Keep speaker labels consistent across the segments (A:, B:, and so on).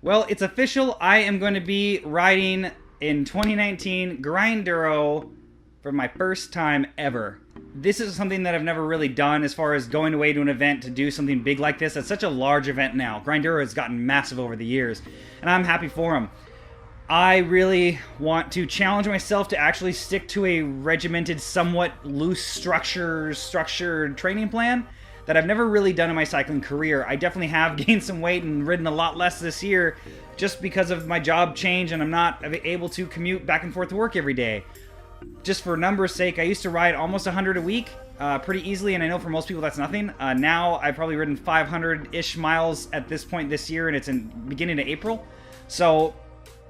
A: Well, it's official. I am going to be riding in 2019 Grinduro for my first time ever. This is something that I've never really done as far as going away to an event to do something big like this. It's such a large event now. Grinduro has gotten massive over the years, and I'm happy for them. I really want to challenge myself to actually stick to a regimented, somewhat loose structured training plan that I've never really done in my cycling career. I definitely have gained some weight and ridden a lot less this year just because of my job change, and I'm not able to commute back and forth to work every day. Just for numbers' sake, I used to ride almost 100 a week pretty easily, and I know for most people that's nothing. Now I've probably ridden 500-ish miles at this point this year, and it's in beginning of April. So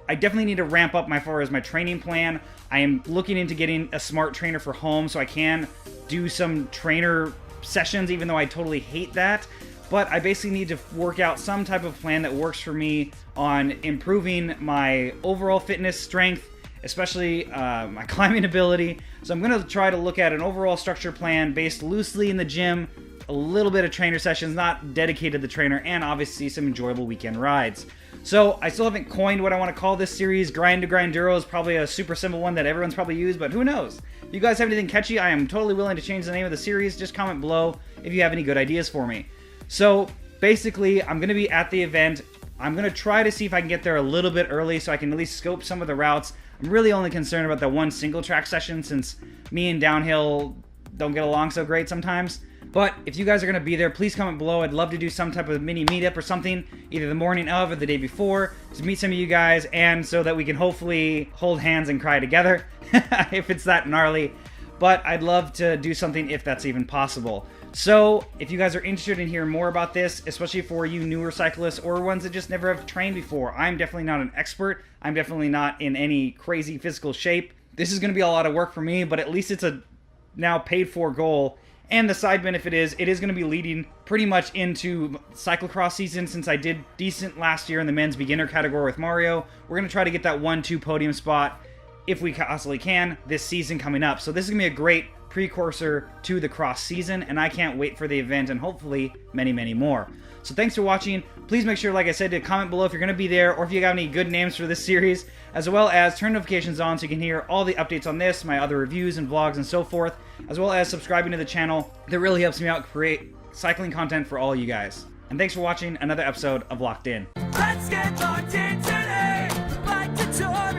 A: I definitely need to ramp up as far as my training plan. I am looking into getting a smart trainer for home so I can do some trainer sessions, even though I totally hate that. But I basically need to work out some type of plan that works for me on improving my overall fitness strength, especially my climbing ability. So I'm going to try to look at an overall structure plan based loosely in the gym, a little bit of trainer sessions, not dedicated to the trainer, and obviously some enjoyable weekend rides. So I still haven't coined what I want to call this series. Grind to Grinduro is probably a super simple one that everyone's probably used, but who knows? If you guys have anything catchy, I am totally willing to change the name of the series. Just comment below if you have any good ideas for me. So basically, I'm going to be at the event. I'm going to try to see if I can get there a little bit early so I can at least scope some of the routes. I'm really only concerned about that one single track session since me and downhill don't get along so great sometimes. But if you guys are going to be there, please comment below. I'd love to do some type of mini meetup or something, either the morning of or the day before, to meet some of you guys, and so that we can hopefully hold hands and cry together, if it's that gnarly. But I'd love to do something if that's even possible. So if you guys are interested in hearing more about this, especially for you newer cyclists or ones that just never have trained before, I'm definitely not an expert. I'm definitely not in any crazy physical shape. This is going to be a lot of work for me, but at least it's a now paid for goal. And the side benefit is, it is going to be leading pretty much into cyclocross season since I did decent last year in the men's beginner category with Mario. We're going to try to get that 1-2 podium spot, if we possibly can, this season coming up. So this is going to be a great precursor to the cross season, and I can't wait for the event and hopefully many, many more. So thanks for watching. Please make sure, like I said, to comment below if you're going to be there or if you have any good names for this series, as well as turn notifications on so you can hear all the updates on this, my other reviews and vlogs and so forth, as well as subscribing to the channel. That really helps me out create cycling content for all you guys. And thanks for watching another episode of Locked In.
B: Let's get locked in today. Like the toy.